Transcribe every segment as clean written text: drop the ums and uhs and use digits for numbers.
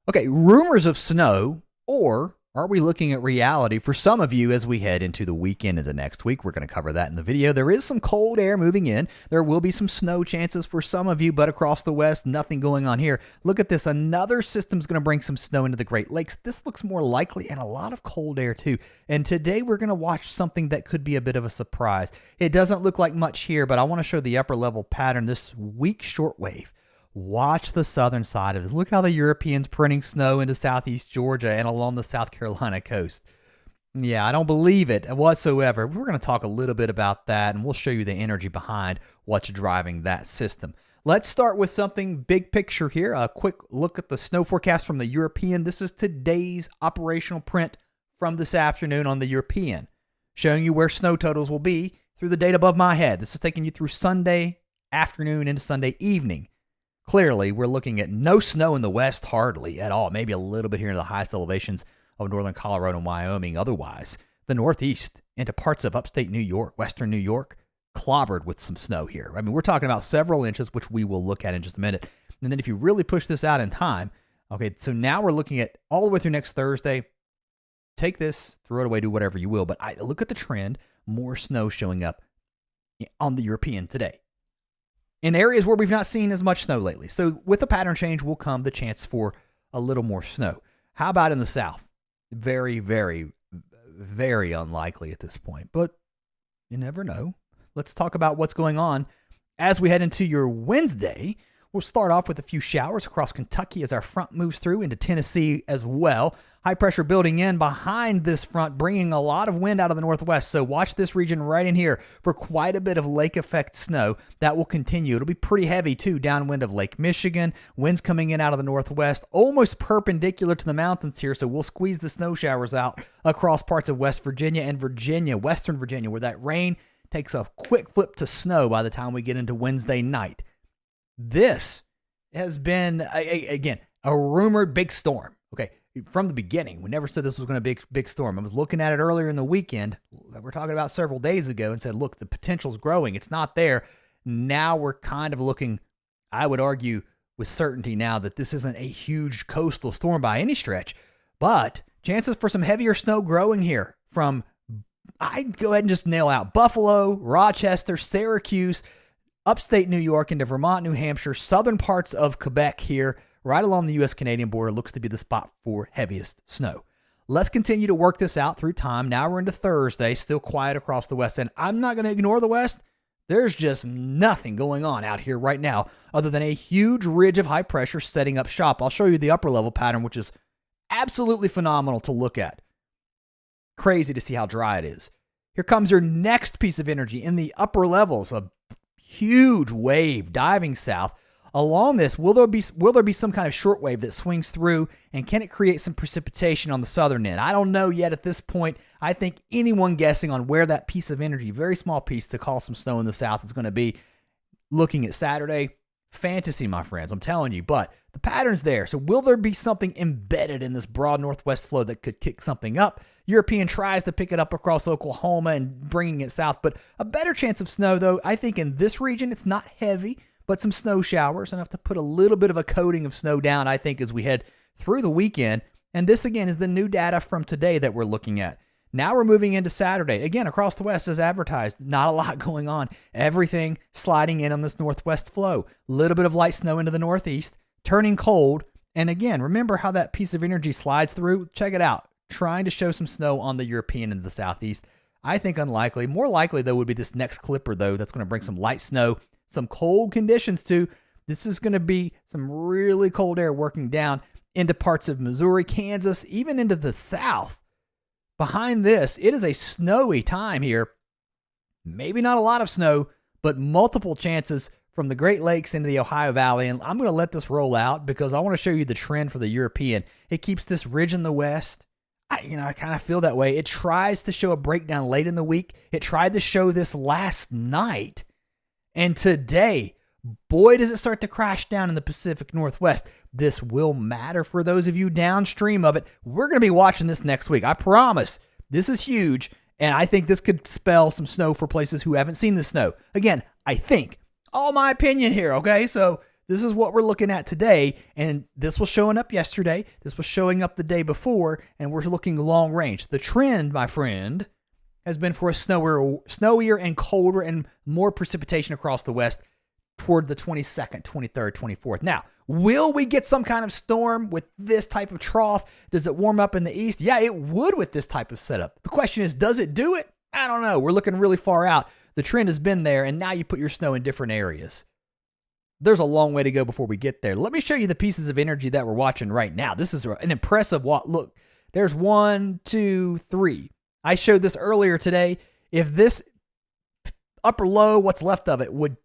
Okay, rumors of snow, or are we looking at reality for some of you as we head into the weekend into next week? We're going to cover that in the video. There is some cold air moving in. There will be some snow chances for some of you, but across the west, nothing going on here. Look at this. Another system's going to bring some snow into the Great Lakes. This looks more likely, and a lot of cold air too. And today we're going to watch something that could be a bit of a surprise. It doesn't look like much here, but I want to show the upper level pattern. This weak shortwave. Watch the southern side of this. Look how the Europeans printing snow into southeast Georgia and along the South Carolina coast. Yeah, I don't believe it whatsoever. We're going to talk a little bit about that, and we'll show you the energy behind what's driving that system. Let's start with something big picture here. A quick look at the snow forecast from the European. This is today's operational print from this afternoon on the European, showing you where snow totals will be through the date above my head. This is taking you through Sunday afternoon into Sunday evening. Clearly, we're looking at no snow in the west, hardly at all. Maybe a little bit here in the highest elevations of northern Colorado and Wyoming. Otherwise, the northeast into parts of upstate New York, western New York, clobbered with some snow here. I mean, we're talking about several inches, which we will look at in just a minute. And then if you really push this out in time, okay, so now we're looking at all the way through next Thursday. Take this, throw it away, do whatever you will. But look at the trend, more snow showing up on the European today, in areas where we've not seen as much snow lately. So with the pattern change will come the chance for a little more snow. How about in the south? Very, very, very unlikely at this point, but you never know. Let's talk about what's going on as we head into your Wednesday. We'll start off with a few showers across Kentucky as our front moves through into Tennessee as well. High pressure building in behind this front, bringing a lot of wind out of the northwest. So watch this region right in here for quite a bit of lake effect snow. That will continue. It'll be pretty heavy too, downwind of Lake Michigan. Winds coming in out of the northwest, almost perpendicular to the mountains here. So we'll squeeze the snow showers out across parts of West Virginia and Virginia, Western Virginia, where that rain takes a quick flip to snow by the time we get into Wednesday night. This has been, again, a rumored big storm. Okay, from the beginning, we never said this was going to be a big storm. I was looking at it earlier in the weekend that we're talking about several days ago and said, look, the potential's growing. It's not there. Now we're kind of looking, I would argue with certainty now, that this isn't a huge coastal storm by any stretch, but chances for some heavier snow growing here from, I'd go ahead and just nail out Buffalo, Rochester, Syracuse, upstate New York into Vermont, New Hampshire, southern parts of Quebec here, right along the U.S.-Canadian border, looks to be the spot for heaviest snow. Let's continue to work this out through time. Now we're into Thursday, still quiet across the west end. I'm not going to ignore the west. There's just nothing going on out here right now other than a huge ridge of high pressure setting up shop. I'll show you the upper level pattern, which is absolutely phenomenal to look at. Crazy to see how dry it is. Here comes your next piece of energy in the upper levels, a huge wave diving south. Along this, will there be some kind of short wave that swings through, and can it create some precipitation on the southern end? I don't know yet at this point. I think anyone guessing on where that piece of energy, very small piece to cause some snow in the south, is going to be looking at Saturday. Fantasy, my friends, I'm telling you, but the pattern's there. So will there be something embedded in this broad northwest flow that could kick something up? European tries to pick it up across Oklahoma and bringing it south, but a better chance of snow, though, I think in this region. It's not heavy, but some snow showers, enough to put a little bit of a coating of snow down, I think, as we head through the weekend. And this, again, is the new data from today that we're looking at. Now we're moving into Saturday. Again, across the west as advertised. Not a lot going on. Everything sliding in on this northwest flow. A little bit of light snow into the northeast, turning cold. And again, remember how that piece of energy slides through? Check it out. Trying to show some snow on the European and the southeast. I think unlikely. More likely, though, would be this next clipper, though, that's going to bring some light snow, some cold conditions, too. This is going to be some really cold air working down into parts of Missouri, Kansas, even into the south. Behind this, it is a snowy time here. Maybe not a lot of snow, but multiple chances from the Great Lakes into the Ohio Valley. And I'm going to let this roll out because I want to show you the trend for the European. It keeps this ridge in the west. I kind of feel that way. It tries to show a breakdown late in the week. It tried to show this last night. And today, boy, does it start to crash down in the Pacific Northwest. This will matter for those of you downstream of it. We're going to be watching this next week. I promise. This is huge. And I think this could spell some snow for places who haven't seen the snow. Again, I think. All my opinion here, okay? So this is what we're looking at today. And this was showing up yesterday. This was showing up the day before. And we're looking long range. The trend, my friend, has been for a snowier and colder and more precipitation across the west toward the 22nd, 23rd, 24th. Now, will we get some kind of storm with this type of trough? Does it warm up in the east? Yeah, it would with this type of setup. The question is, does it do it? I don't know. We're looking really far out. The trend has been there, and now you put your snow in different areas. There's a long way to go before we get there. Let me show you the pieces of energy that we're watching right now. This is an impressive walk. Look, there's 1, 2, 3. I showed this earlier today. If this upper low, what's left of it, would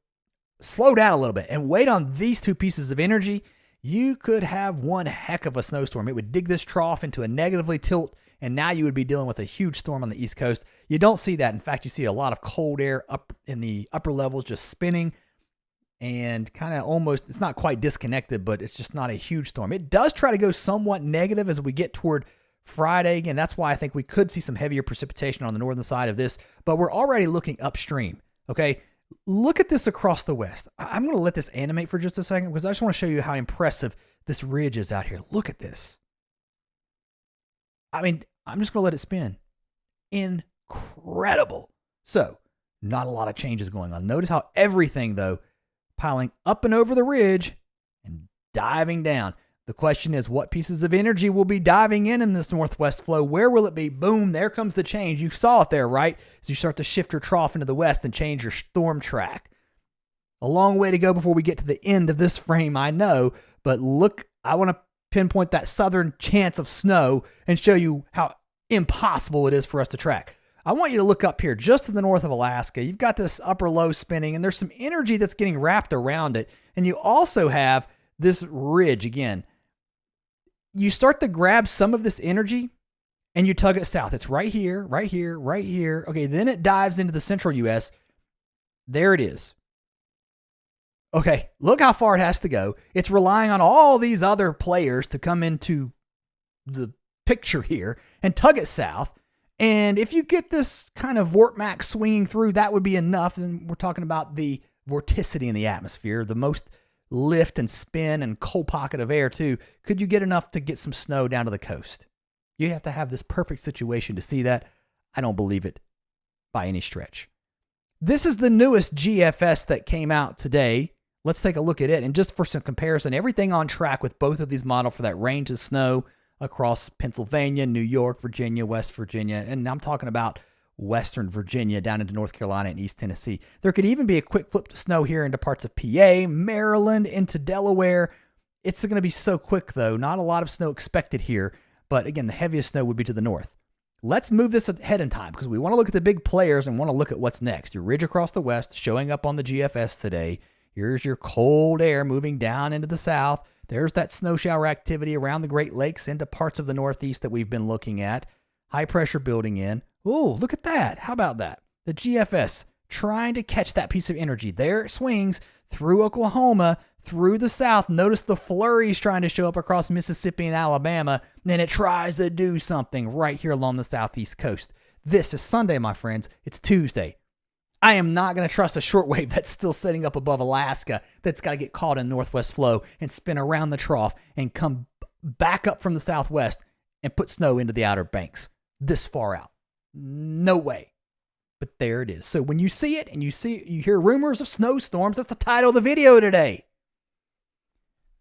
slow down a little bit and wait on these two pieces of energy, you could have one heck of a snowstorm. It would dig this trough into a negatively tilt, and now you would be dealing with a huge storm on the East Coast. You don't see that. In fact, you see a lot of cold air up in the upper levels just spinning and kind of almost, it's not quite disconnected, but it's just not a huge storm. It does try to go somewhat negative as we get toward Friday. Again, that's why I think we could see some heavier precipitation on the northern side of this, but we're already looking upstream. Okay. Look at this across the west. I'm going to let this animate for just a second because I just want to show you how impressive this ridge is out here. Look at this. I mean, I'm just going to let it spin. Incredible. So, not a lot of changes going on. Notice how everything, though, piling up and over the ridge and diving down. The question is, what pieces of energy will be diving in this northwest flow? Where will it be? Boom, there comes the change. You saw it there, right? As you start to shift your trough into the west and change your storm track. A long way to go before we get to the end of this frame, I know. But look, I want to pinpoint that southern chance of snow and show you how impossible it is for us to track. I want you to look up here, just to the north of Alaska. You've got this upper low spinning, and there's some energy that's getting wrapped around it. And you also have this ridge again. You start to grab some of this energy and you tug it south. It's right here, right here, right here. Okay, then it dives into the central U.S. There it is. Okay, look how far it has to go. It's relying on all these other players to come into the picture here and tug it south. And if you get this kind of vortmax swinging through, that would be enough. And we're talking about the vorticity in the atmosphere, the most lift and spin and cold pocket of air too. Could you get enough to get some snow down to the coast? You'd have to have this perfect situation to see that. I don't believe it by any stretch. This is the newest GFS that came out today. Let's take a look at it. And just for some comparison, everything on track with both of these models for that range of snow across Pennsylvania, New York, Virginia, West Virginia. And I'm talking about Western Virginia down into North Carolina and East Tennessee. There could even be a quick flip to snow here into parts of PA, Maryland, into Delaware. It's going to be so quick, though. Not a lot of snow expected here. But again, the heaviest snow would be to the north. Let's move this ahead in time because we want to look at the big players and want to look at what's next. Your ridge across the west showing up on the GFS today. Here's your cold air moving down into the south. There's that snow shower activity around the Great Lakes into parts of the northeast that we've been looking at. High pressure building in. Oh, look at that. How about that? The GFS trying to catch that piece of energy. There it swings through Oklahoma, through the south. Notice the flurries trying to show up across Mississippi and Alabama. Then it tries to do something right here along the southeast coast. This is Sunday, my friends. It's Tuesday. I am not going to trust a shortwave that's still sitting up above Alaska that's got to get caught in northwest flow and spin around the trough and come back up from the southwest and put snow into the Outer Banks this far out. No way. But there it is. So when you see it and you hear rumors of snowstorms, that's the title of the video today.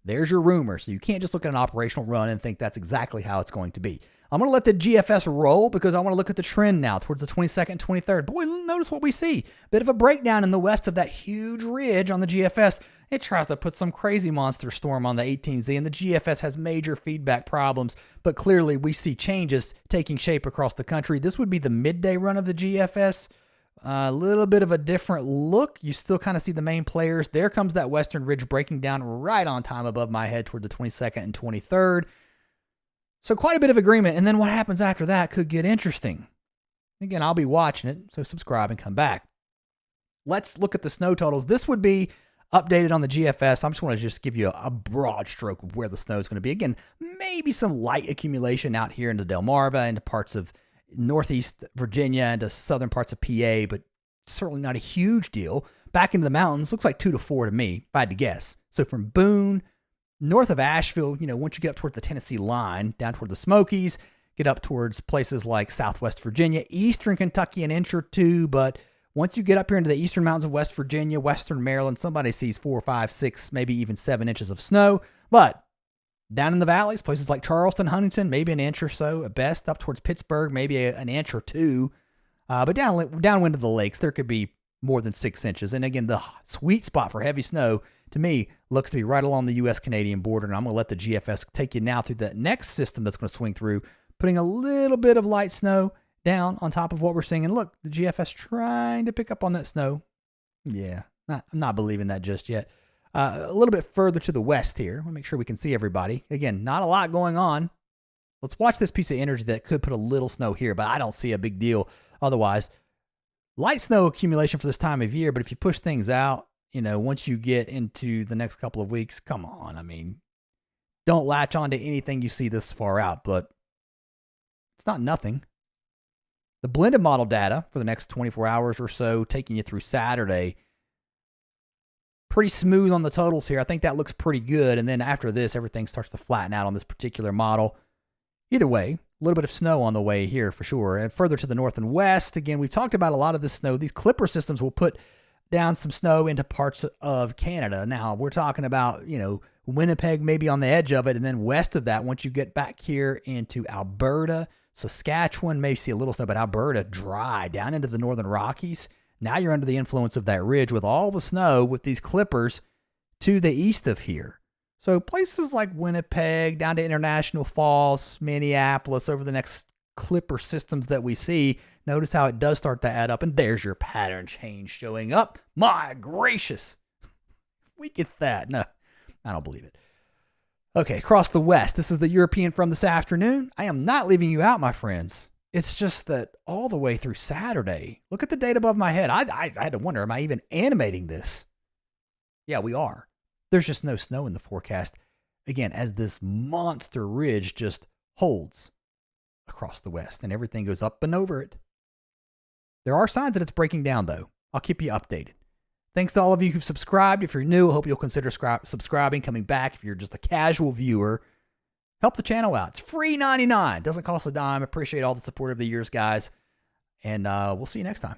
There's your rumor. So you can't just look at an operational run and think that's exactly how it's going to be. I'm going to let the GFS roll because I want to look at the trend now towards the 22nd, 23rd. Boy, notice what we see. Bit of a breakdown in the west of that huge ridge on the GFS. It tries to put some crazy monster storm on the 18Z, and the GFS has major feedback problems, but clearly we see changes taking shape across the country. This would be the midday run of the GFS. A little bit of a different look. You still kind of see the main players. There comes that western ridge breaking down right on time above my head toward the 22nd and 23rd. So quite a bit of agreement. And then what happens after that could get interesting. Again, I'll be watching it, so subscribe and come back. Let's look at the snow totals. This would be updated on the GFS. I'm just want to just give you a broad stroke of where the snow is going to be. Again, maybe some light accumulation out here into Delmarva, into parts of northeast Virginia, into southern parts of PA, but certainly not a huge deal. Back into the mountains, looks like 2 to 4 to me, if I had to guess. So from Boone, north of Asheville, once you get up toward the Tennessee line, down toward the Smokies, get up towards places like Southwest Virginia, eastern Kentucky, an inch or two. But once you get up here into the eastern mountains of West Virginia, western Maryland, somebody sees 4, 5, 6, maybe even 7 inches of snow. But down in the valleys, places like Charleston, Huntington, maybe an inch or so at best. Up towards Pittsburgh, maybe an inch or two. But downwind of the lakes, there could be more than 6 inches. And again, the sweet spot for heavy snow, to me, looks to be right along the U.S.-Canadian border. And I'm going to let the GFS take you now through the next system that's going to swing through, putting a little bit of light snow down on top of what we're seeing. And look, the GFS trying to pick up on that snow. Yeah, I'm not believing that just yet. A little bit further to the west here. We'll make sure we can see everybody. Again, not a lot going on. Let's watch this piece of energy that could put a little snow here, but I don't see a big deal otherwise. Light snow accumulation for this time of year, but if you push things out, once you get into the next couple of weeks, come on. I mean, don't latch on to anything you see this far out, but it's not nothing. The blended model data for the next 24 hours or so, taking you through Saturday, pretty smooth on the totals here. I think that looks pretty good. And then after this, everything starts to flatten out on this particular model. Either way, a little bit of snow on the way here for sure. And further to the north and west, again, we've talked about a lot of this snow. These clipper systems will put down some snow into parts of Canada. Now, we're talking about, Winnipeg maybe on the edge of it. And then west of that, once you get back here into Alberta, Saskatchewan, may see a little snow, but Alberta, dry, down into the northern Rockies. Now you're under the influence of that ridge with all the snow with these clippers to the east of here. So places like Winnipeg, down to International Falls, Minneapolis, over the next clipper systems that we see, notice how it does start to add up. And there's your pattern change showing up. My gracious. We get that. No, I don't believe it. Okay, across the west, this is the European from this afternoon. I am not leaving you out, my friends. It's just that all the way through Saturday, look at the date above my head. I had to wonder, am I even animating this? Yeah, we are. There's just no snow in the forecast. Again, as this monster ridge just holds across the west and everything goes up and over it. There are signs that it's breaking down, though. I'll keep you updated. Thanks to all of you who've subscribed. If you're new, I hope you'll consider subscribing, coming back. If you're just a casual viewer, help the channel out. It's free 99. Doesn't cost a dime. Appreciate all the support of the years, guys. And we'll see you next time.